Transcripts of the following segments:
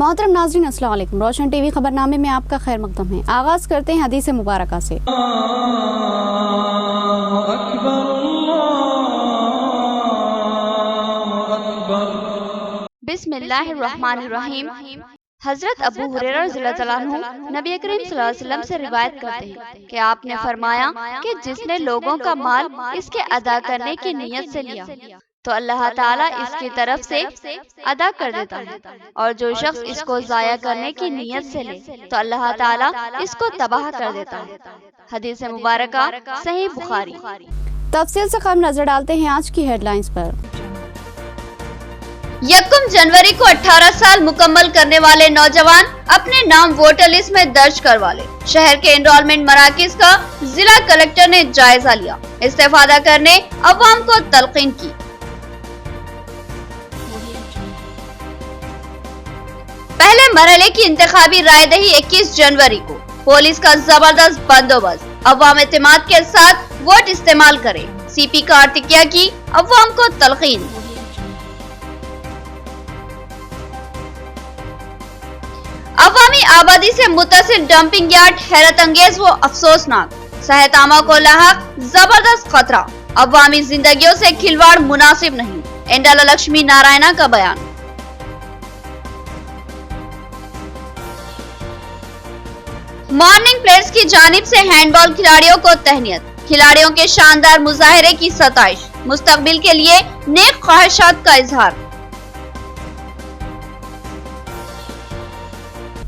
मोहतरम नाज़रीन अस्सलाम वालेकुम। रोशन टीवी खबरनामे में आपका खैर मकदम है। आगाज करते हैं हदीस मुबारका से। बिस्मिल्लाहिर्रहमानिर्रहीम। हजरत अबू हुरैरा रज़ियल्लाहु अन्हु नबी करीम सल्लल्लाहु अलैहि वसल्लम से रिवायत करते हैं कि आपने फरमाया कि जिसने लोगों का माल इसके अदा करने की नीयत से लिया तो अल्लाह ताला इसकी तरफ से अदा कर देता है, और जो शख्स इसको जाया करने की नीयत से ले तो अल्लाह ताला इसको तबाह कर देता है। हदीस मुबारका सही बुखारी। तफसील से खबर नजर डालते हैं आज की हेडलाइंस पर। 1 जनवरी को 18 साल मुकम्मल करने वाले नौजवान अपने नाम वोटर लिस्ट में दर्ज करवा ले। शहर के एनरोलमेंट मराकिज का जिला कलेक्टर ने जायजा लिया। इस्तेफादा करने अवाम को तलकीन की। पहले मरहले की इंतखाबी रायदही 21 जनवरी को। पुलिस का जबरदस्त बंदोबस्त। अवाम एतमाद के साथ वोट इस्तेमाल करें। सीपी कार्तिकिया की अवाम को तलकीन। अवामी आबादी से मुत्तसिल डंपिंग यार्ड हैरत अंगेज व अफसोसनाक। सेहत आमा को लाहक जबरदस्त खतरा। अवामी जिंदगियों से खिलवाड़ मुनासिब नहीं। एंडाला लक्ष्मी नारायणा का बयान। मॉर्निंग प्लेयर्स की जानिब से हैंडबॉल खिलाड़ियों को तहनीयत। खिलाड़ियों के शानदार मुजाहरे की सताइश। मुस्तकबिल के लिए नेक ख्वाहिशात का इजहार।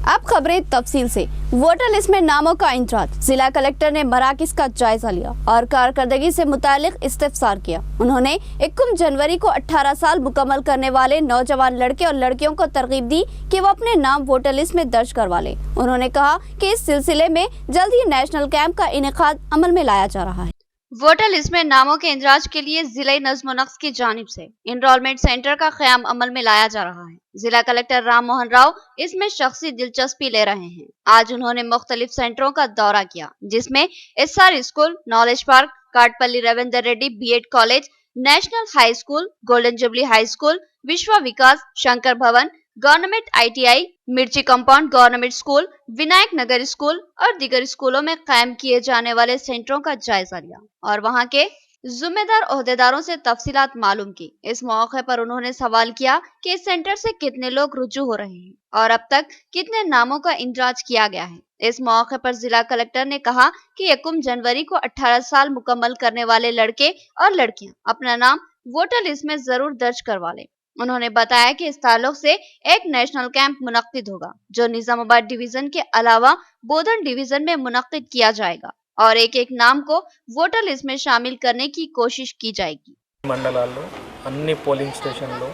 अब खबरें तफसील से। वोटर लिस्ट में नामों का इंतराज। जिला कलेक्टर ने मराकिज का जायजा लिया और कारकर्दगी से मुतालिक इस्तिफसार किया। उन्होंने 1 जनवरी को 18 साल मुकम्मल करने वाले नौजवान लड़के और लड़कियों को तरगीब दी कि वो अपने नाम वोटर लिस्ट में दर्ज करवा लें। उन्होंने कहा कि इस सिलसिले में जल्द ही नेशनल कैंप का इनेकाद अमल में लाया जा रहा है। वोटर लिस्ट में नामों के इंदराज के लिए जिला नज़्म नक्श की जानिब से इनरोलमेंट सेंटर का क़याम अमल में लाया जा रहा है। जिला कलेक्टर राम मोहन राव इसमें शख्सी दिलचस्पी ले रहे हैं। आज उन्होंने मुख्तलिफ सेंटरों का दौरा किया, जिसमें SR school, knowledge park, Katpalli Ravinder Reddy BEd college, national high school, golden jubilee high school, Vishwa Vikas, Shankar Bhavan, government ITI, Mirchi compound government school, Vinayak Nagar school और दीगर स्कूलों में कायम किए जाने वाले सेंटरों का जायजा लिया और वहां के जिम्मेदार ओहदेदारों से तफसीलात मालूम की। इस मौके पर उन्होंने सवाल किया कि इस सेंटर से कितने लोग रुजू हो रहे हैं और अब तक कितने नामों का इंदराज किया गया है। इस मौके पर जिला कलेक्टर ने कहा कि 1 जनवरी को 18 साल मुकम्मल करने वाले लड़के और लड़कियां अपना नाम वोटर लिस्ट में जरूर दर्ज करवा लें। उन्होंने बताया कि इस ताल्लुक से एक नेशनल कैंप मुनक्किद होगा, जो निजामाबाद डिवीजन के अलावा बोधन डिवीजन में मुनक्किद किया जाएगा और एक नाम को वोटर लिस्ट में शामिल करने की कोशिश की जाएगी। మండలాల్లో అన్ని పోలింగ్ స్టేషన్లో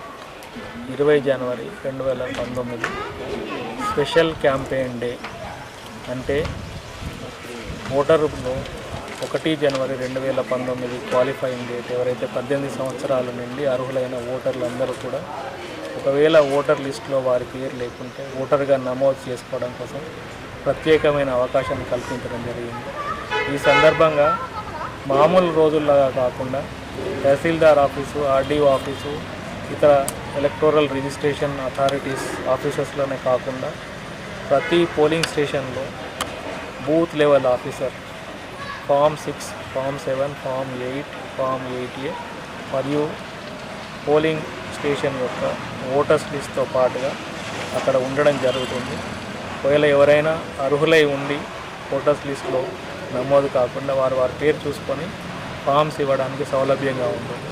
20 జనవరి 2019 స్పెషల్ క్యాంపెయిన్ డే అంటే ఓటర్లో 1 జనవరి 2019 క్వాలిఫైయింగ్ డేట్ ఎవరైతే 18 సంవత్సరాల నుండి అర్హులైన ఓటర్లందరూ కూడా ఒకవేళ ఓటర్ లిస్టులో వారి పేరు లేకుంటే ఓటర్గా నమోదు చేసుకోవడం కోసం ప్రత్యేకమైన అవకాశం కల్పించడం జరిగింది। ఈ సందర్భంగా మామూలు రోజుల్లాగా కాకుండా తహసీల్దార్ ఆఫీసు, ఆర్డీఓ ఆఫీసు, ఇతర ఎలక్టోరల్ రిజిస్ట్రేషన్ అథారిటీస్ ఆఫీసెస్లోనే కాకుండా ప్రతి పోలింగ్ స్టేషన్లో booth level officer form 6, form 7, form 8, form 8A మరియు పోలింగ్ స్టేషన్ యొక్క ఓటర్స్ లిస్ట్తో పాటుగా అక్కడ ఉండడం జరుగుతుంది। ఒకవేళ ఎవరైనా అర్హులై ఉండి ఓటర్స్ లిస్ట్లో నమోదు కాకుండా వారి పేరు చూసుకొని ఫామ్స్ ఇవ్వడానికి సౌలభ్యంగా ఉంటుంది।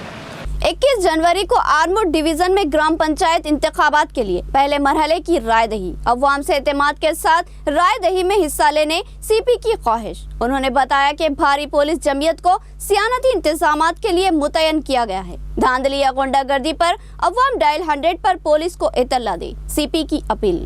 21 जनवरी को आरमूर डिवीजन में ग्राम पंचायत इंतखाबात के लिए पहले मरहले की रायदही। अवाम से एतमाद के साथ रायदही में हिस्सा लेने सीपी की ख्वाहिश। उन्होंने बताया कि भारी पुलिस जमीयत को सियानती इंतजामात के लिए मुतयन किया गया है। धांधली या गुंडागर्दी पर अवाम डायल 100 पर पुलिस को इत्तला दे। सीपी की अपील।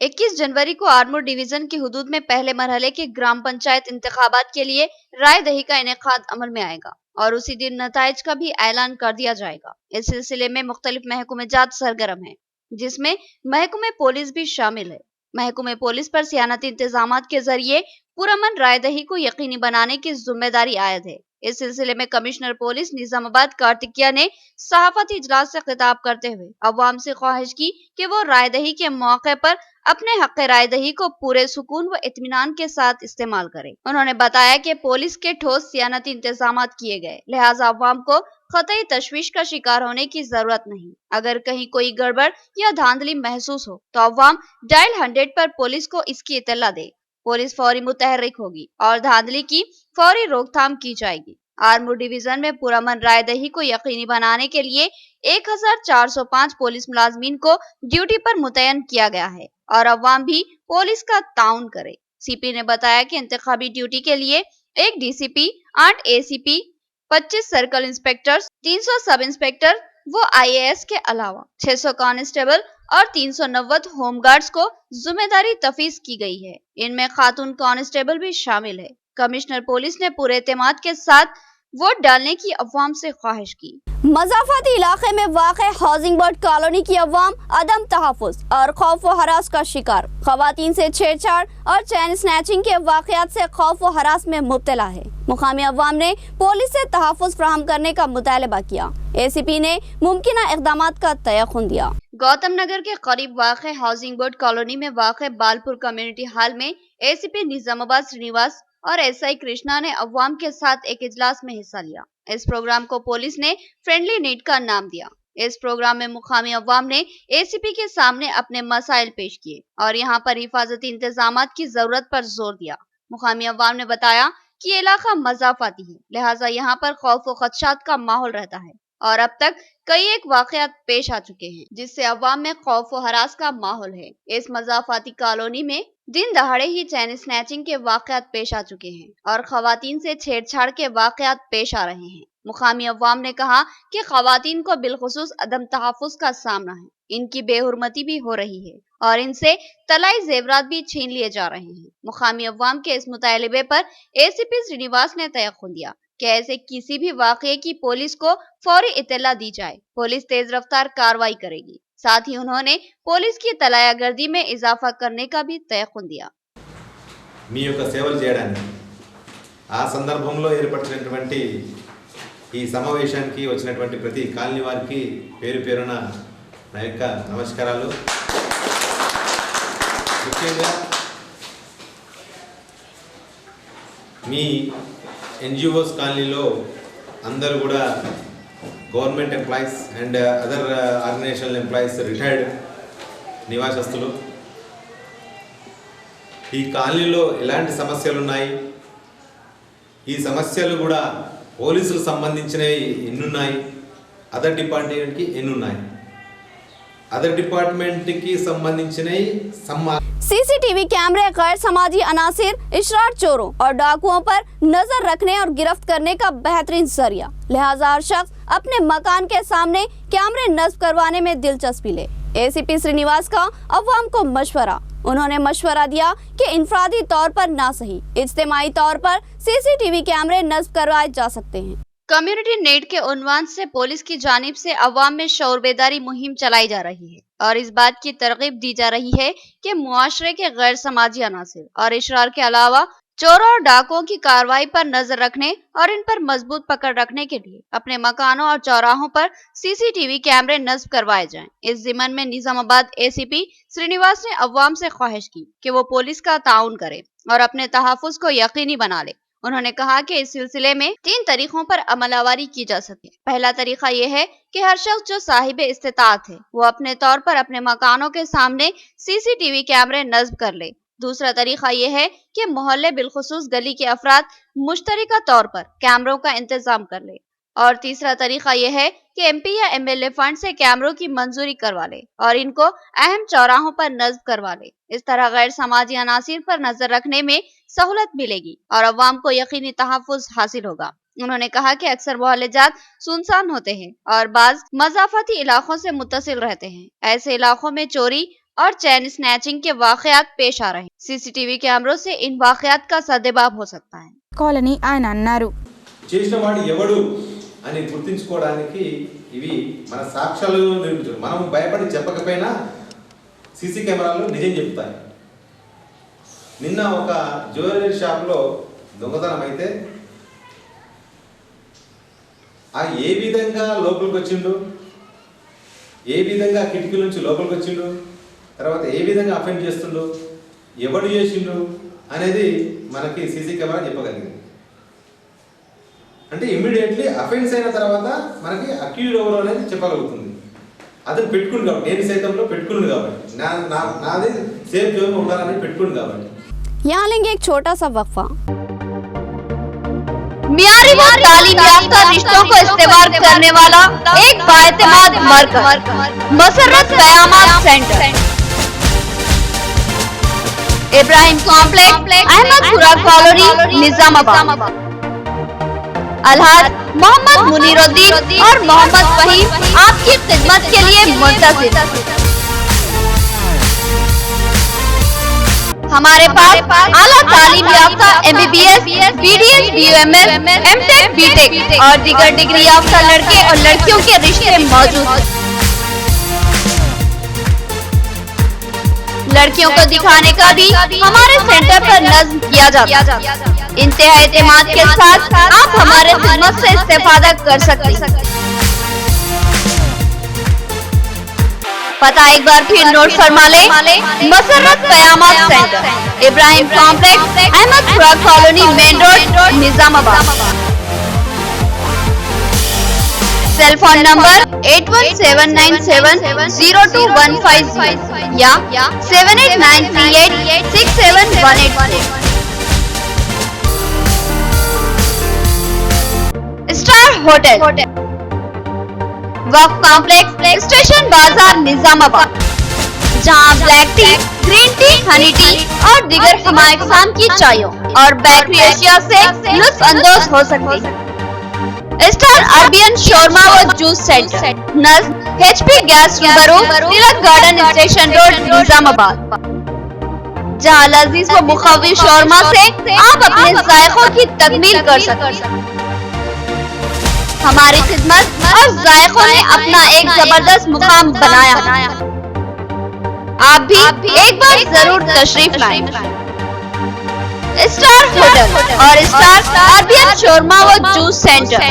21 जनवरी को आरमूर डिवीजन की हुदूद में पहले मरहले के ग्राम पंचायत इंतखाबात के लिए रायदही का इनेकाद अमल में आएगा और उसी दिन नताइज का भी ऐलान कर दिया जाएगा। इस सिलसिले में मुख्तलिफ महकूमे जात सरगर्म है, जिसमें महकूमे पुलिस भी शामिल है। महकूमे पुलिस पर सियानती इंतजामात के जरिए पुरअमन रायदही को यकीनी बनाने की जिम्मेदारी आयद है। इस सिलसिले में कमिश्नर पुलिस निजामाबाद कार्तिकिया ने सहाफती इजलास से खिताब करते हुए अवाम से ख्वाहिश की कि वो रायदही के मौके पर अपने हक रायदही को पूरे सुकून व इत्मीनान के साथ इस्तेमाल करें। उन्होंने बताया कि पुलिस के ठोस सियानती इंतजाम किए गए, लिहाजा अवाम को कतई तशवीश का शिकार होने की जरूरत नहीं। अगर कहीं कोई गड़बड़ या धांधली महसूस हो तो अवाम डायल 100 पर पुलिस को इसकी इत्तला दे। पुलिस फौरी मुतहर्रिक होगी और धांधली की फौरी रोकथाम की जाएगी। आर्मूर डिवीजन में पुरअमन रायदही को यकीनी बनाने के लिए 1405 पुलिस मुलाजमीन को ड्यूटी पर मुतयन किया गया है और अवाम भी पुलिस का ताउन करे। सीपी ने बताया कि इंतखाबी ड्यूटी के लिए 1 DCP, 8 ACP, 25 circle inspectors, 300 sub inspector वो आईएएस के अलावा 600 कांस्टेबल और 390 होमगार्ड्स को जिम्मेदारी तफवीज की गई है। इनमें खातून कांस्टेबल भी शामिल है। कमिश्नर पुलिस ने पूरे एतमाद के साथ वोट डालने की अवाम से ख्वाहिश की। मज़ाफ़ाती इलाके में वाक़े हाउसिंग बोर्ड कॉलोनी की अवाम अदम तहफ़्फ़ुज़ और खौफ व हरास का शिकार, ख़वातीन से छेड़छाड़ और चैन स्नैचिंग के वाक़यात से खौफ व हरास में मुब्तला है। मुकामी अवाम ने पुलिस से तहफ़्फ़ुज़ फराहम करने का मुतालबा किया। एसीपी ने मुमकिना इक़दामात का तयक़ुन दिया। गौतम नगर के करीब वाक़े हाउसिंग बोर्ड कॉलोनी में वाक़े बालपुर कम्युनिटी हॉल में एसीपी निजामाबाद श्रीनिवास और एसआई कृष्णा ने अवाम के साथ एक इजलास में हिस्सा लिया। इस प्रोग्राम को पुलिस ने फ्रेंडली नीट का नाम दिया। इस प्रोग्राम में मुकामी अवाम ने एसीपी के सामने अपने मसाइल पेश किए और यहाँ पर हिफाजती इंतजामात की जरूरत पर जोर दिया। मुकामी अवाम ने बताया कि ये इलाका मज़ाफ़ाती है, लिहाजा यहाँ पर खौफ व खदशात का माहौल रहता है और अब तक कई एक वाक़यात पेश आ चुके हैं जिससे अवाम में खौफ व हरास का माहौल है। इस मज़ाफ़ाती कॉलोनी में दिन दहाड़े ही चैन स्नैचिंग के वाक़यात पेश आ चुके हैं और ख़वातीन से छेड़छाड़ के वाक़यात पेश आ रहे हैं। मुकामी अवाम ने कहा कि ख़वातीन को बिलखुसूस अदम तहफ़्फ़ुज़ का सामना है, इनकी बेहुरमती भी हो रही है और इनसे तलाई जेवरात भी छीन लिए जा रहे हैं। मुकामी अवाम के इस मुतालबे पर एसीपी श्रीनिवास ने तयक़ुन दिया कि ऐसे किसी भी वाक़ये की पुलिस को फौरी इत्तला दी जाए, पुलिस तेज रफ्तार कार्रवाई करेगी। साथ ही उन्होंने पुलिस की तलायागर्दी में इजाफा करने का भी तयक़ुन दिया। మీ యొక్క సేవలు చేయడానికి ఆ సందర్భంలో ఏర్పడినటువంటి ఈ సమావేశానికి వచ్చినటువంటి ప్రతి కాలనీ వారికి పేరు పేరున నా యొక్క నమస్కారాలు। ముఖ్యంగా మీ ఎన్జిఓస్ కాలనీలో అందరూ కూడా government employees and other organisational employees retired నివాసస్తులు ఈ కాలనీలో ఎలాంటి సమస్యలు ఉన్నాయి, ఈ సమస్యలు కూడా పోలీసులకు సంబంధించినవి ఎన్ని ఉన్నాయి, అదర్ డిపార్ట్మెంట్కి ఎన్ని ఉన్నాయి, अदर डिपार्टमेंट की संबंधिंचिनई सीसीटीवी कैमरे गैर समाजी अनासिर, इशरार चोरों और डाकुओं पर नजर रखने और गिरफ्त करने का बेहतरीन जरिया। लिहाजा हर शख्स अपने मकान के सामने कैमरे नस्ब करवाने में दिलचस्पी ले। एसीपी श्रीनिवास का अवाम को मशवरा। उन्होंने मशवरा दिया कि इनफरादी तौर पर ना सही इज्तिमाई तौर पर सीसीटीवी कैमरे नस्ब करवाए जा सकते हैं। कम्युनिटी नेट के उन्वान से पुलिस की जानिब से अवाम में शऊर बेदारी मुहिम चलाई जा रही है और इस बात की तरगीब दी जा रही है कि मुआशरे के गैर समाजी अनासिर और इशरार के अलावा चोरों और डाकुओं की कार्रवाई पर नजर रखने और इन पर मजबूत पकड़ रखने के लिए अपने मकानों और चौराहों पर सीसीटीवी कैमरे नस्ब करवाए जाएं। इस जिमन में निजामाबाद एसीपी श्रीनिवास ने अवाम से ख्वाहिश की कि वो पुलिस का ताउन करे और अपने तहफ़्फ़ुज़ को यकीनी बना ले। उन्होंने कहा कि इस सिलसिले में 3 तरीकों पर अमलावरी की जा सके। पहला तरीका यह है कि हर शख्स जो साहिब इस्तिताअत है वो अपने तौर पर अपने मकानों के सामने सीसीटीवी कैमरे नस्ब कर ले। दूसरा तरीका यह है कि मोहल्ले बिलखुसूस गली के अफराद मुश्तरका तौर पर कैमरों का इंतजाम कर ले और तीसरा तरीका यह है कि एमपी या एमएलए फंड से कैमरों की मंजूरी करवा ले और इनको अहम चौराहों पर नस्ब करवा ले। इस तरह गैर समाजी अनासिर पर नजर रखने में सहूलत मिलेगी और अवाम को यकीनी तहफ़्फ़ुज़ हासिल होगा। उन्होंने कहा कि अक्सर मोहल्ले जात सुनसान होते हैं और बाज मज़ाफ़ाती इलाकों से मुत्तसिल रहते हैं। ऐसे इलाकों में चोरी और चैन स्नैचिंग के वाक़यात पेश आ रहे हैं। सीसीटीवी कैमरों से इन वाक़यात का सद्देबाब हो सकता है। కాలనీ ఆయన అన్నారు చేసినవాడు ఎవడు అని గుర్తించుకోవడానికి ఇవి మన సాక్ష్యాలు నిరూపించారు। మనం భయపడి చెప్పకపోయినా సీసీ కెమెరాలు నిజం చెప్తాయి। నిన్న ఒక జ్యువెలరీ షాప్లో దొంగతనం అయితే ఆ ఏ విధంగా లోపలికి వచ్చిండు, ఏ విధంగా కిటికీ నుంచి లోపలికి వచ్చిండు, తర్వాత ఏ విధంగా అఫెండ్ చేస్తుండు, ఎవడు చేసిండు అనేది మనకి సీసీ కెమెరా చెప్పగలిగింది. అంటే ఇమ్మీడియట్లీ అఫెన్స్ అయిన తర్వాత మనకి అక్యూజ్డ్ ఎవరు అనేది చెప్పగలుగుతుంది. అతను పెట్టుకుని కాబట్టి, నేను సైతంలో పెట్టుకుని కాబట్టి, నాది సేఫ్ జోన్ ఉండాలని పెట్టుకుని కాబట్టి. यहाँ लेंगे एक छोटा सा वक्फा। मियारी व तालीम याफ्ता रिश्तों को इस्तेमाल करने वाला एक बाएतमाद मरकज Masarrat Qayamat centre, Ibrahim complex, Ahmadpura colony, Nizamabad. अलहाज मोहम्मद मुनीरुद्दीन और मोहम्मद फहीम आपकी खिदमत के लिए मुंतज़िर। हमारे पास आला तालीम याफ्ता MBBS, BDS, BUMS, MTech, BTech और दीगर डिग्री याफ्ता लड़के और लड़कियों के रिश्ते मौजूद हैं। लड़कियों को दिखाने का भी हमारे सेंटर पर नज़्म किया जाता है। इंतहा एतमाद के साथ आप हमारे खिदमत से इस्तेफादा कर सकते हैं। पता एक बार फिर नोट फरमा ले, Musarrat Qayamat centre, Ibrahim complex, Ahmadpura colony, main road, Nizamabad. Cell phone number 8179702150 या 7893867184। Star hotel, Waqf complex, station Bazar, Nizamabad, जहां black tea, green tea, honey tea और दीगर हमायकसाम की चायों और बेकरी अशिया से लुत्फ अंदोज हो सकते हैं। स्टार अरबियन शोरमा व जूस सेंटर, नज़्म HP गैस रूबरू, तिलक गार्डन, स्टेशन रोड, निजामाबाद, जहां लजीज व मुखव्वी शोरमा से आप अपने जायकों की तकमील कर सकते हैं। हमारी खिदमत और जायकों ने अपना एक जबरदस्त मुकाम बनाया। आप भी एक बार जरूर तशरीफ लाएं। स्टार होटल और स्टार अरबियन शोरमा व juice centre,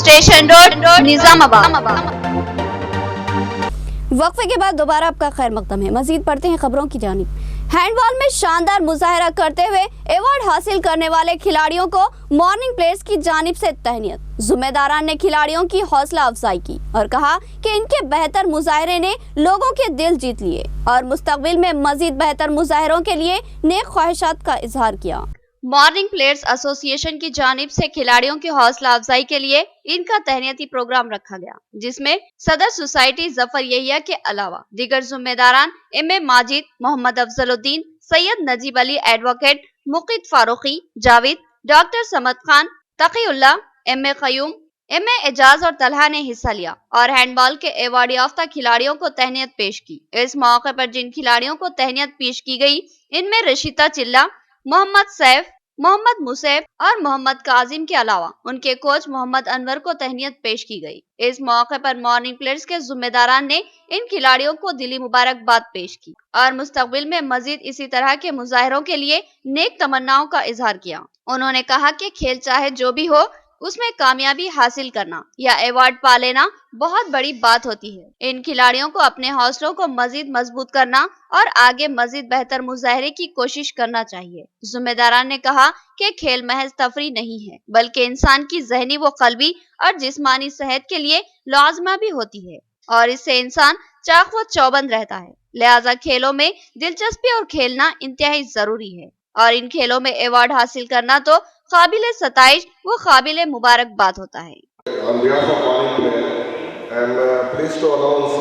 station road, Nizamabad. वक्फे के बाद दोबारा आपका खैर मकदम है। मजीद पढ़ते हैं खबरों की जानिब। हैंडबॉल में शानदार मुजाहरा करते हुए अवार्ड हासिल करने वाले खिलाड़ियों को मॉर्निंग प्लेयर्स की जानिब से तहनीत। जिम्मेदारान ने खिलाड़ियों की हौसला अफजाई की और कहा कि इनके बेहतर मुजाहरे ने लोगों के दिल जीत लिए और मुस्तकबिल में मजीद बेहतर मुजाहरों के लिए नेक ख्वाहिशात का इजहार किया। मॉर्निंग प्लेयर्स एसोसिएशन की जानिब से खिलाड़ियों की हौसला अफजाई के लिए इनका तहनीती प्रोग्राम रखा गया, जिसमें सदर सोसाइटी जफर यहिया के अलावा दीगर जिम्मेदारान MA Majid, Mohammed Afzaluddin, Syed Najeeb Ali, advocate Muqeed Farooqui, Javed, doctor Samad Khan, Taqiullah, MA Qayyum, MA Ejaz और तलहा ने हिस्सा लिया और हैंडबॉल के अवार्ड याफ्ता खिलाड़ियों को तहनीत पेश की। इस मौके पर जिन खिलाड़ियों को तहनीत पेश की गई, इनमें रशीदा चिल्ला, मोहम्मद सैफ, मोहम्मद मुसैफ और मोहम्मद काजिम के अलावा उनके कोच मोहम्मद अनवर को तहनीत पेश की गई। इस मौके पर मॉर्निंग प्लेयर्स के जिम्मेदारान ने इन खिलाड़ियों को दिली मुबारकबाद पेश की और मुस्तकबिल में मजीद इसी तरह के मुजाहरों के लिए नेक तमन्नाओं का इजहार किया। उन्होंने कहा कि खेल चाहे जो भी हो, उसमें कामयाबी हासिल करना या अवार्ड पा लेना बहुत बड़ी बात होती है। इन खिलाड़ियों को अपने हौसलों को मजीद मजबूत करना और आगे मजीद बेहतर मुजाहरे की कोशिश करना चाहिए। जिम्मेदारान ने कहा कि खेल महज तफरी नहीं है, बल्कि इंसान की जहनी व कल्बी और जिस्मानी सेहत के लिए लाजमा भी होती है और इससे इंसान चाक व चौबंद रहता है। लिहाजा खेलों में दिलचस्पी और खेलना इंतहाई जरूरी है और इन खेलों में अवार्ड हासिल करना तो काबिल सताइश व काबिल मुबारकबाद होता है। On behalf of Morning Player, I am pleased to announce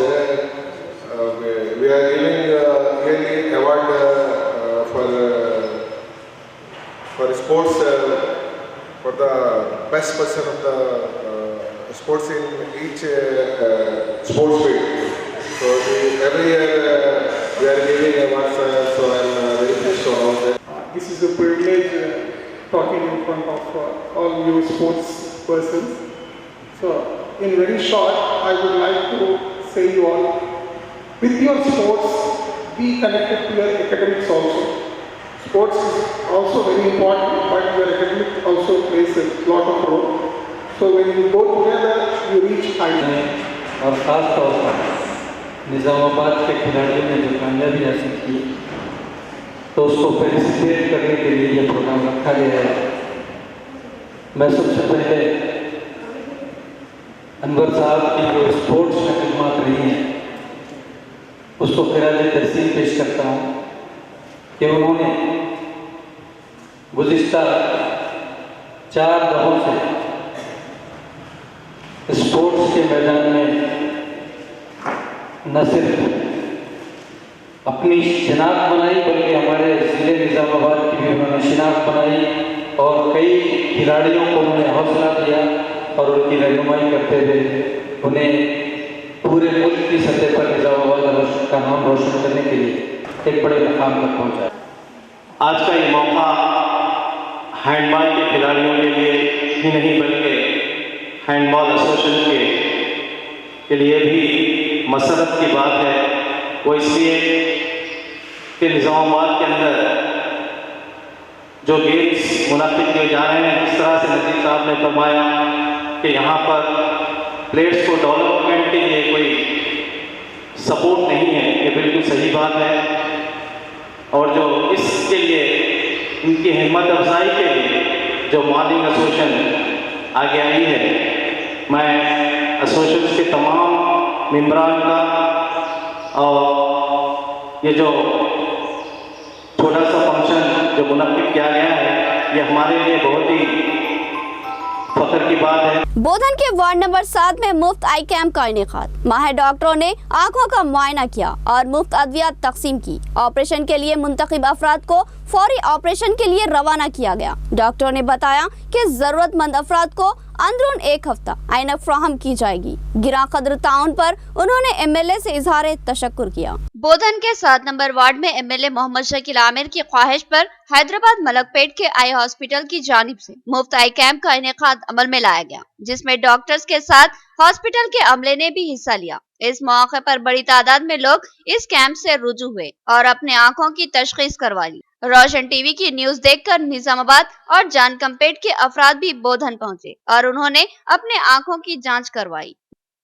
we are giving yearly award for sports for the best person of the sports in each sports field. So every year we are giving awards. So I am very pleased to announce that. This is a privilege talking in front of all you sports persons. So, in very short, I would like to say you all, with your sports, be connected to your academics also. Sports is also very important, but your academic also plays a lot of role. So when you go together, you reach heights. اور خاص طور پر نظام آباد کے کھلاڑیوں نے جو کامیابی حاصل کی تو اس کو فیلسیٹیٹ کرنے کے لیے یہ پروگرام رکھا گیا ہے. میں سب سے پہلے انور صاحب کی جو اسپورٹس میں خدمات رہی ہیں اس کو خراج تحسین پیش کرتا ہوں کہ انہوں نے گزشتہ 4 دہوں سے اسپورٹس کے میدان میں نہ صرف اپنی شناخت بنائی بلکہ ہمارے ضلع نظام آباد کی بھی انہوں نے شناخت بنائی اور کئی کھلاڑیوں کو انہوں نے حوصلہ دیا اور ان کی رہنمائی کرتے ہوئے انہیں پورے ملک کی سطح پر نظام آباد کا نام روشن کرنے کے لیے ایک بڑے مقام تک پہنچا. آج کا یہ موقع ہینڈ بال کے کھلاڑیوں کے لیے ہی نہیں بلکہ ہینڈ بال ایسوسیشن کے لیے بھی مسرت کی بات ہے. وہ اس لیے کہ نظام آباد کے اندر جو گیمز منعقد کیے جا رہے ہیں جس طرح سے نذیر صاحب نے فرمایا کہ یہاں پر پلیئرس کو ڈیولپمنٹ کے لیے کوئی سپورٹ نہیں ہے, یہ بالکل صحیح بات ہے. اور جو اس کے لیے ان کی ہمت افزائی کے لیے جو مارننگ ایسوسیشن آگے آئی ہے, میں ایسوسیشن کے تمام ممبران کا اور یہ جو چھوٹا سا فنکشن جو منعقد کیا گیا ہے یہ ہمارے لیے بہت ہی فخر کی بات ہے. بودھن کے وارڈ نمبر 7 میں مفت آئی کیمپ کا انعقاد. ماہر ڈاکٹروں نے آنکھوں کا معائنہ کیا اور مفت ادویات تقسیم کی. آپریشن کے لیے منتخب افراد کو فوری آپریشن کے لیے روانہ کیا گیا. ڈاکٹروں نے بتایا کہ ضرورت مند افراد کو اندرون 1 ہفتہ عینک فراہم کی جائے گی. گراں قدر تعاون پر انہوں نے ایم ایل اے سے اظہار تشکر کیا. بودھن کے 7 نمبر وارڈ میں ایم ایل اے محمد شکیل عامر کی خواہش پر حیدرآباد ملک پیٹ کے آئی ہاسپٹل کی جانب سے مفت آئی کیمپ کا انعقاد عمل میں لایا گیا, جس میں ڈاکٹرز کے ساتھ ہاسپٹل کے عملے نے بھی حصہ لیا. اس موقع پر بڑی تعداد میں لوگ اس کیمپ سے رجوع ہوئے اور اپنے آنکھوں کی تشخیص کروا لی. روشن ٹی وی کی نیوز دیکھ کر نظام آباد اور جان کمپیٹ کے افراد بھی بودھن پہنچے اور انہوں نے اپنے آنکھوں کی جانچ کروائی.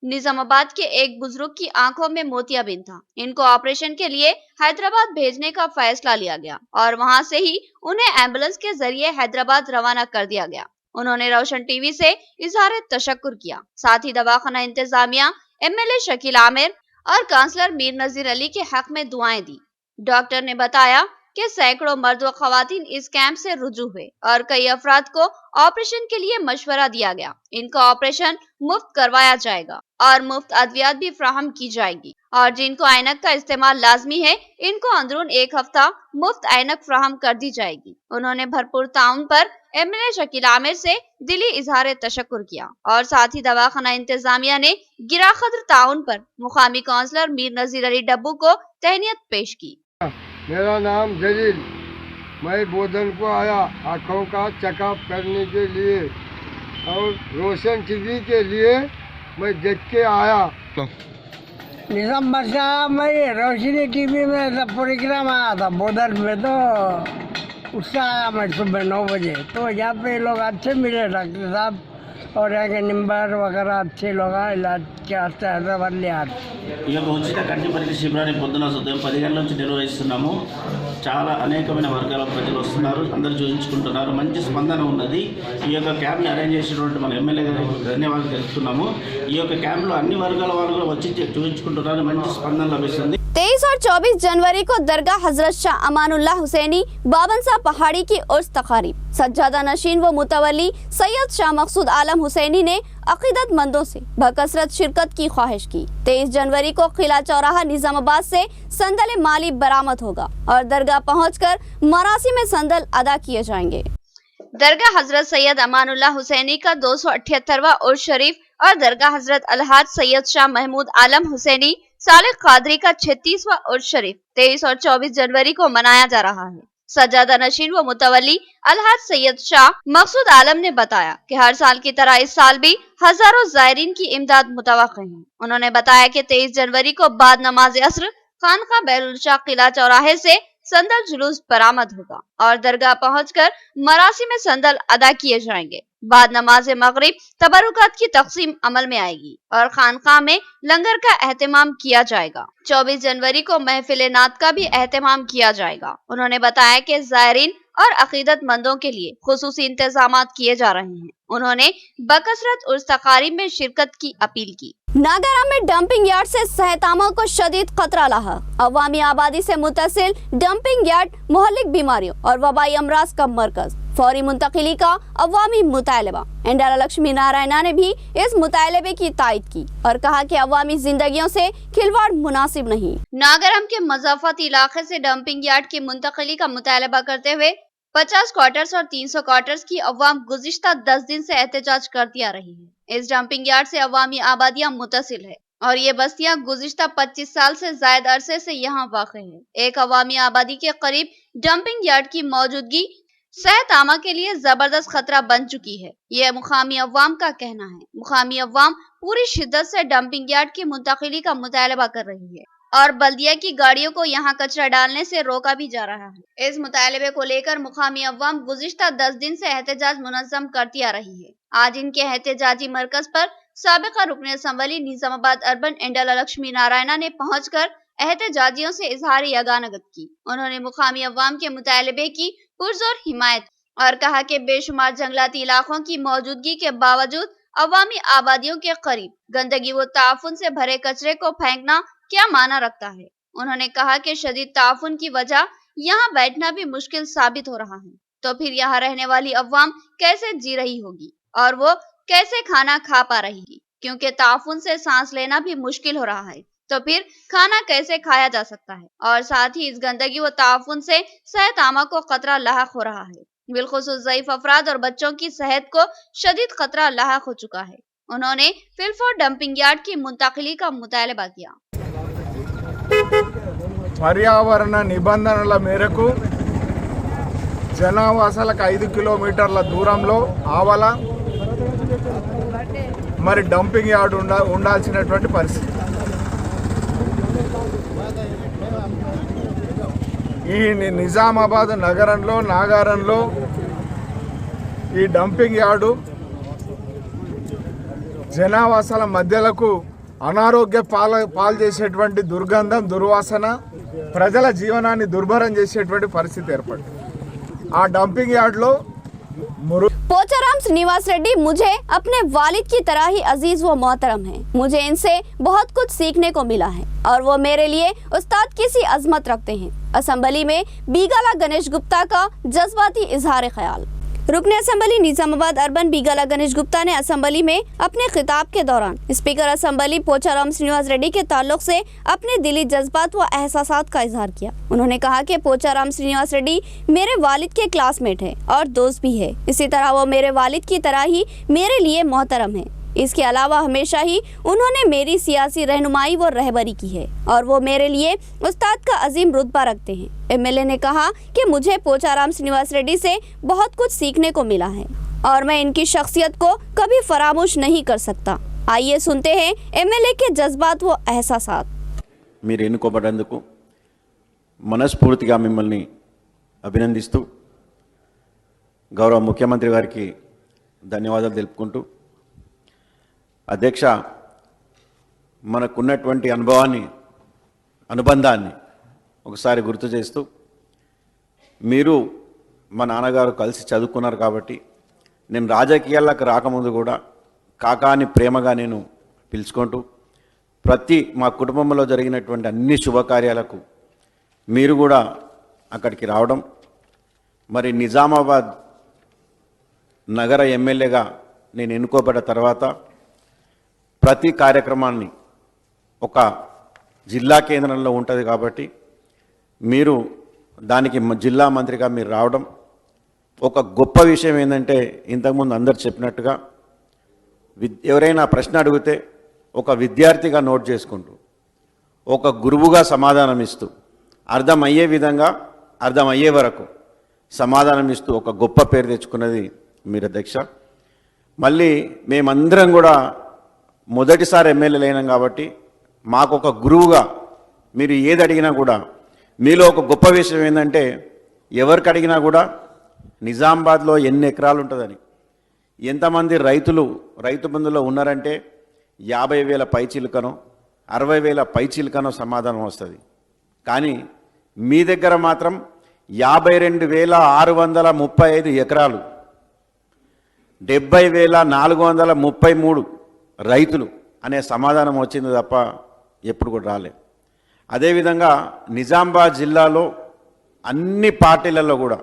نظام آباد کے ایک بزرگ کی آنکھوں میں موتیا بند تھا. ان کو آپریشن کے لیے حیدرآباد بھیجنے کا فیصلہ لیا گیا اور وہاں سے ہی انہیں ایمبولینس کے ذریعے حیدرآباد روانہ کر دیا گیا. انہوں نے روشن ٹی وی سے اظہار تشکر کیا. ساتھ ہی دواخانہ انتظامیہ, ایم ایل اے شکیل عامر اور کانسلر میر نذیر علی کے حق میں دعائیں دی. ڈاکٹر نے بتایا کہ سینکڑوں مرد و خواتین اس کیمپ سے رجوع ہوئے اور کئی افراد کو آپریشن کے لیے مشورہ دیا گیا. ان کا آپریشن مفت کروایا جائے گا اور مفت ادویات بھی فراہم کی جائے گی, اور جن کو عینک کا استعمال لازمی ہے ان کو اندرون 1 ہفتہ مفت عینک فراہم کر دی جائے گی. انہوں نے بھرپور تعاون پر ایم ایل اے شکیل عامر سے دلی اظہار تشکر کیا اور ساتھ ہی دواخانہ انتظامیہ نے گراں قدر تعاون پر مقامی کونسلر میر نذیر علی ڈبو کو تہنیت پیش کی. میرا نام جلیل, میں بودھن کو آیا آنکھوں کا چیک اپ کرنے کے لیے اور روشن ٹی وی کے لیے میں دیکھ کے آیا. نظام بادشاہ میں روشنی ٹی وی میں پروگرام آیا تھا بودھن میں, تو اس سے آیا میں صبح 9 بجے. تو یہاں پہ لوگ اچھے ملے ڈاکٹر صاحب اور یہاں کے نمبر وغیرہ اچھے لوگ علاج کے واسطے حیدرآباد لے آتے. ఈ యొక్క ఉచిత కంటి పరీక్ష శిబిరాన్ని పొద్దున ఉదయం 10 గంటల నుంచి నిర్వహిస్తున్నాము. చాలా అనేకమైన వర్గాల ప్రజలు వస్తున్నారు, అందరూ చూపించుకుంటున్నారు, మంచి స్పందన ఉన్నది. ఈ యొక్క క్యాంప్ని అరేంజ్ చేసినటువంటి మన ఎమ్మెల్యే గారికి ధన్యవాదాలు తెలుపుతున్నాము. ఈ యొక్క క్యాంప్లో అన్ని వర్గాల వాళ్ళు కూడా వచ్చి చూపించుకుంటున్నారు, మంచి స్పందన లభిస్తుంది. 23 और 24 जनवरी को दरगाह हजरत शाह अमानुल्लाह हुसैनी बाबनसा पहाड़ी की उर्स तकारीब. सज्जादा नशीन व मुतवली सैयद शाह मकसूद आलम हुसैनी ने अकीदतमंदों से बकसरत शिरकत की ख्वाहिश की. 23 जनवरी को किला चौराहा निजामाबाद से संदल माली बरामद होगा और दरगाह पहुंचकर मरासी में संदल अदा किए जाएंगे. दरगाह हजरत सैयद अमानुल्लाह हुसैनी का 278वां उर्स शरीफ और दरगाह हजरत अलहाज सैयद शाह महमूद आलम हुसैनी सालिक कादरी का 36वां उर्स शरीफ 23 और 24 जनवरी को मनाया जा रहा है. सज्जादा नशीन व मुतवली अलहाज सैयद शाह मकसूद आलम ने बताया कि हर साल की तरह इस साल भी हजारों जायरीन की इमदाद मुतवक्किल है. उन्होंने बताया कि 23 जनवरी को बाद नमाज असर खानका बैरुल शाह किला चौराहे से संदल जुलूस बरामद होगा और दरगाह पहुंचकर मरासी में संदल अदा किए जाएंगे। बाद नमाज मगरिब तबरुकात की तकसीम अमल में आएगी और खानकाह में लंगर का एहतमाम किया जाएगा। 24 जनवरी को महफिल नात का भी एहतमाम किया जाएगा। उन्होंने बताया कि ज़ायरीन और अकीदतमंदों के लिए खुसूसी इंतजामात किए जा रहे हैं। उन्होंने बकसरत उर्स तकारीब में शिरकत की अपील की। नागाराम में डंपिंग यार्ड से सेहतआमा को शदीद खतरा लाहक। अवामी आबादी से मुतसिल डंपिंग यार्ड मुहल्लिक बीमारियों और वबाई अमराज का मरकज, फौरी मुंतकिली का अवामी मुतालबा। इंदिरा लक्ष्मी नारायणा ने भी इस मुतालबे की तायद की और कहा कि अवामी जिंदगियों से खिलवाड़ मुनासिब नहीं। नागाराम के मज़ाफ़ती इलाके से डंपिंग यार्ड की मुंतकिली का मुतालबा करते हुए 50 क्वार्टर्स और 300 क्वार्टर्स की अवाम गुज़िश्ता 10 दिन से एहतजाज करती आ रही है। इस डंपिंग यार्ड से अवामी आबादियां मुतसिल है और ये बस्तियां गुज़िश्ता 25 साल से जायद अरसे से यहाँ वाक़े है। एक अवामी आबादी के करीब डंपिंग यार्ड की मौजूदगी सेहतआमा के लिए जबरदस्त खतरा बन चुकी है, यह मुकामी अवाम का कहना है। मुकामी अवाम पूरी शिद्दत से डंपिंग यार्ड की मुंतकिली का मुतालबा कर रही है और बल्दिया की गाड़ियों को यहाँ कचरा डालने से रोका भी जा रहा है। इस मुतालबे को लेकर मुकामी अवाम गुज़िश्ता 10 दिन से एहतजाज मुनज़्ज़म करती आ रही है। आज इनके एहतजाजी मरकज पर साबिका रुकन असम्बली निजामाबाद अर्बन इंदिरा लक्ष्मी नारायणा ने पहुंचकर एहतजाजियों से इजहार यगानगत की। उन्होंने मुकामी अवाम के मुतालबे की पुरजोर हिमायत और कहा कि बेशुमार जंगलाती इलाकों की मौजूदगी के बावजूद अवामी आबादियों के करीब गंदगी व ताफुन से भरे कचरे को फेंकना क्या माना रखता है। उन्होंने कहा कि शदीद ताफुन की वजह यहाँ बैठना भी मुश्किल साबित हो रहा है, तो फिर यहाँ रहने वाली अवाम कैसे जी रही होगी और वो कैसे खाना खा पा रही है, क्योंकि ताफुन से सांस लेना भी मुश्किल हो रहा है, तो फिर खाना कैसे खाया जा सकता है। और साथ ही इस गंदगी व ताफुन से सेहतआमा को खतरा लाहक हो रहा है। बिलखुसूस ज़ईफ अफराद और बच्चों की सेहत को शदीद खतरा लाहक हो चुका है। उन्होंने फिलफोर डंपिंग यार्ड की मुंतकिली का मुतालबा किया। పర్యావరణ నిబంధనల మేరకు జనావాసాలకు 5 కిలోమీటర్ల దూరంలో ఆవల మరి డంపింగ్ యార్డ్ ఉండాల్సినటువంటి పరిస్థితి. ఈ నిజామాబాద్ నగరంలో నాగారంలో ఈ డంపింగ్ యార్డు జనావాసాల మధ్యలకు అనారోగ్య పాలు చేసేటువంటి దుర్గంధం దుర్వాసన ప్రజల జీవనాన్ని దుర్భరం చేసేటువంటి పరిస్థితి ఏర్పడింది. ఆ డంపింగ్ యార్డ్లో पोचाराम श्रीनिवास रेड्डी मुझे अपने वालिद की तरह ही अजीज व मोहतरम हैं। मुझे इनसे बहुत कुछ सीखने को मिला है और वो मेरे लिए उस्ताद की सी अजमत रखते हैं। असेंबली में बीगाला गणेश गुप्ता का जज्बाती इजहार ख्याल। रुकन असेंबली निजामाबाद अर्बन बीगाला गणेश गुप्ता ने असेंबली में अपने खिताब के दौरान स्पीकर असेंबली पोचाराम श्रीनिवास रेड्डी के ताल्लुक से अपने दिली जज्बात व एहसासात का इजहार किया। उन्होंने कहा कि पोचाराम श्रीनिवास रेड्डी मेरे वालिद के क्लासमेट है और दोस्त भी है। इसी तरह वो मेरे वालिद की तरह ही मेरे लिए मोहतरम है। इसके अलावा हमेशा ही उन्होंने मेरी सियासी रहनुमाई व रहबरी की है और वो मेरे लिए उस्ताद का अजीम रुतबा रखते हैं। एमएलए ने कहा कि मुझे पोचाराम श्रीनिवास रेड्डी से बहुत कुछ सीखने को मिला है और मैं इनकी शख्सियत को कभी फरामोश नहीं कर सकता। आइए सुनते हैं एमएलए के जज्बात व एहसासात। మీరు ఎన్నుకోబడేందుకు మనస్ఫూర్తిగా మిమ్మల్ని అభినందిస్తూ గౌరవ ముఖ్యమంత్రి గారికి ధన్యవాదాలు తెలుపుకుంటూ, అధ్యక్ష, మనకున్నటువంటి అనుబంధాన్ని ఒకసారి గుర్తు చేస్తూ, మీరు మా నాన్నగారు కలిసి చదువుకున్నారు కాబట్టి నేను రాజకీయాలకు రాకముందు కూడా కాకా అని ప్రేమగా నేను పిలుచుకుంటూ, ప్రతి మా కుటుంబంలో జరిగినటువంటి అన్ని శుభకార్యాలకు మీరు కూడా అక్కడికి రావడం, మరి నిజామాబాద్ నగర ఎమ్మెల్యేగా నేను ఎన్నుకోబడ్డ తర్వాత ప్రతి కార్యక్రమాన్ని ఒక జిల్లా కేంద్రంలో ఉంటుంది కాబట్టి మీరు దానికి జిల్లా మంత్రిగా మీరు రావడం ఒక గొప్ప విషయం. ఏంటంటే ఇంతకుముందు అందరు చెప్పినట్టుగా ఎవరైనా ప్రశ్న అడిగితే ఒక విద్యార్థిగా నోట్ చేసుకుంటూ, ఒక గురువుగా సమాధానం ఇస్తూ, అర్థమయ్యే విధంగా అర్థమయ్యే వరకు సమాధానం ఇస్తూ ఒక గొప్ప పేరు తెచ్చుకున్నది మీరు అధ్యక్ష. మళ్ళీ మేమందరం కూడా మొదటిసారి ఎమ్మెల్యేలు అయినాం కాబట్టి మాకు ఒక గురువుగా మీరు ఏది అడిగినా కూడా మీలో ఒక గొప్ప విషయం ఏంటంటే ఎవరికి అడిగినా కూడా నిజామాబాద్లో ఎన్ని ఎకరాలు ఉంటుందని, ఎంతమంది రైతు బంధులో ఉన్నారంటే 50,000 పైచిలుకనో 60,000 పైచిలుకనో సమాధానం వస్తుంది. కానీ మీ దగ్గర మాత్రం 52,635 ఎకరాలు, 70,433 రైతులు అనే సమాధానం వచ్చింది తప్ప ఎప్పుడు కూడా రాలే. అదేవిధంగా నిజామాబాద్ జిల్లాలో అన్ని పార్టీలలో కూడా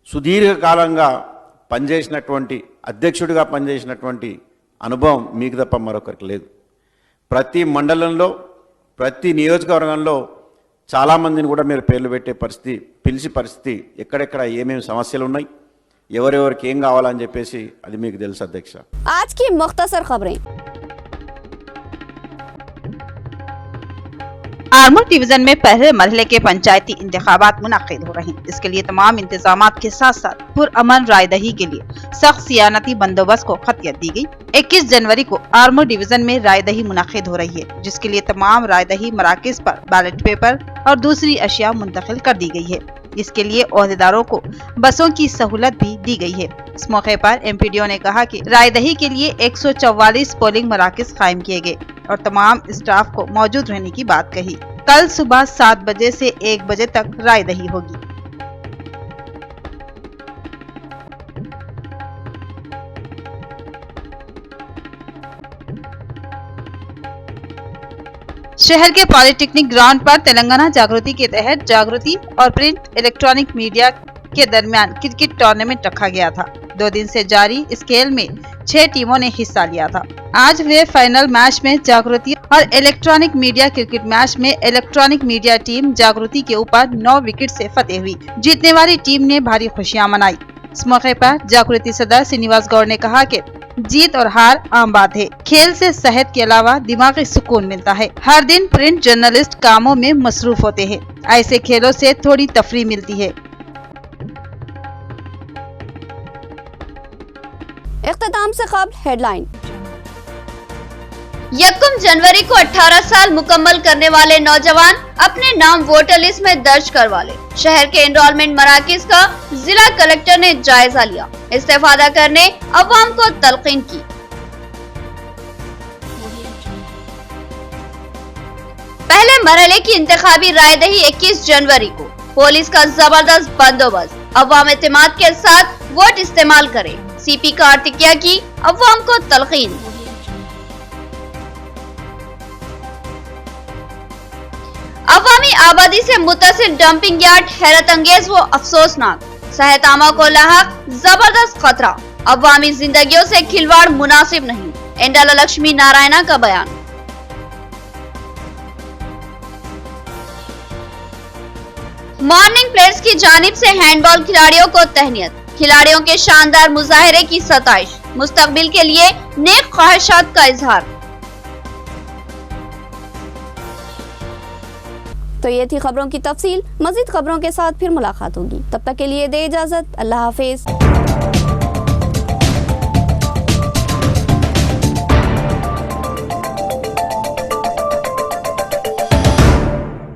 సుదీర్ఘకాలంగా పనిచేసినటువంటి అధ్యక్షుడిగా పనిచేసినటువంటి అనుభవం మీకు తప్ప మరొకరికి లేదు. ప్రతి మండలంలో ప్రతి నియోజకవర్గంలో చాలామందిని కూడా మీరు పేర్లు పెట్టే పరిస్థితి, పిలిచి పరిస్థితి, ఎక్కడెక్కడ ఏమేమి సమస్యలు ఉన్నాయి, ఎవరెవరికి ఏం కావాలని చెప్పేసి అది మీకు తెలుసు అధ్యక్ష. आज की मुख्तसर खबरें. आरमूर डिवीजन में पहले मरहले के पंचायती इंतखाबात मुनक्किद हो रहे हैं. इसके लिए तमाम इंतजामात के साथ साथ पुरअमन रायदही के लिए सख्त सियानती बंदोबस्त को खतियत दी गई. 21 जनवरी को आरमूर डिवीजन में रायदही मुनक्किद हो रही है, जिसके लिए तमाम रायदही मराकज पर बैलेट पेपर और दूसरी अशिया मुंतकिल कर दी गई है. इसके लिए ओहदेदारों को बसों की सहूलत भी दी गई है. इस मौके पर एमपीडीओ ने कहा कि रायदही के लिए 144 पोलिंग मराकज कायम किए गए और तमाम स्टाफ को मौजूद रहने की बात कही. कल सुबह 7 बजे से 1 बजे तक रायदही होगी. शहर के पॉलिटेक्निक ग्राउंड पर तेलंगाना जागृति के तहत जागृति और प्रिंट इलेक्ट्रॉनिक मीडिया के दरमियान क्रिकेट टूर्नामेंट रखा गया था. 2 दिन से जारी इस खेल में 6 टीमों ने हिस्सा लिया था. आज हुए फाइनल मैच में जागृति और इलेक्ट्रॉनिक मीडिया क्रिकेट मैच में इलेक्ट्रॉनिक मीडिया टीम जागृति के ऊपर 9 विकेट से फतेह हुई. जीतने वाली टीम ने भारी खुशियां मनाई. इस मौके पर जागृति सदर श्रीनिवास गौड़ ने कहा कि जीत और हार आम बात है. खेल से सेहत के अलावा दिमागी सुकून मिलता है. हर दिन प्रिंट जर्नलिस्ट कामों में मसरूफ होते हैं. ऐसे खेलों से थोड़ी तफरीह मिलती है. इख्तिताम से कबल हेडलाइन. 1 जनवरी को 18 साल मुकम्मल करने वाले नौजवान अपने नाम वोटर लिस्ट में दर्ज करवा ले. शहर के एनरोलमेंट मराकज का जिला कलेक्टर ने जायजा लिया. इस्तेफादा करने अवाम को तलकीन की. पहले मरहले की इंतखाबी रायदही 21 जनवरी को. पुलिस का जबरदस्त बंदोबस्त. अवाम एतमाद के साथ वोट इस्तेमाल करें. सीपी कार्तिकिया की अवाम को तलकीन. अवामी आबादी से मुत्तसिल डंपिंग यार्ड हैरत अंगेज व अफसोसनाक. सेहत आमा को लाहक जबरदस्त खतरा. अवामी जिंदगियों से खिलवाड़ मुनासिब नहीं. एंडाला लक्ष्मी नारायणा का बयान. मॉर्निंग प्लेयर्स की जानिब से हैंडबॉल खिलाड़ियों को तहनीयत. खिलाड़ियों के शानदार मुजाहरे की सताइश. मुस्तकबिल के लिए नेक ख्वाहिशात का इजहार. तो ये थी खबरों की तफसील. मजीद खबरों के साथ फिर मुलाकात होगी. तब तक के लिए दे इजाजत. अल्लाह हाफिज.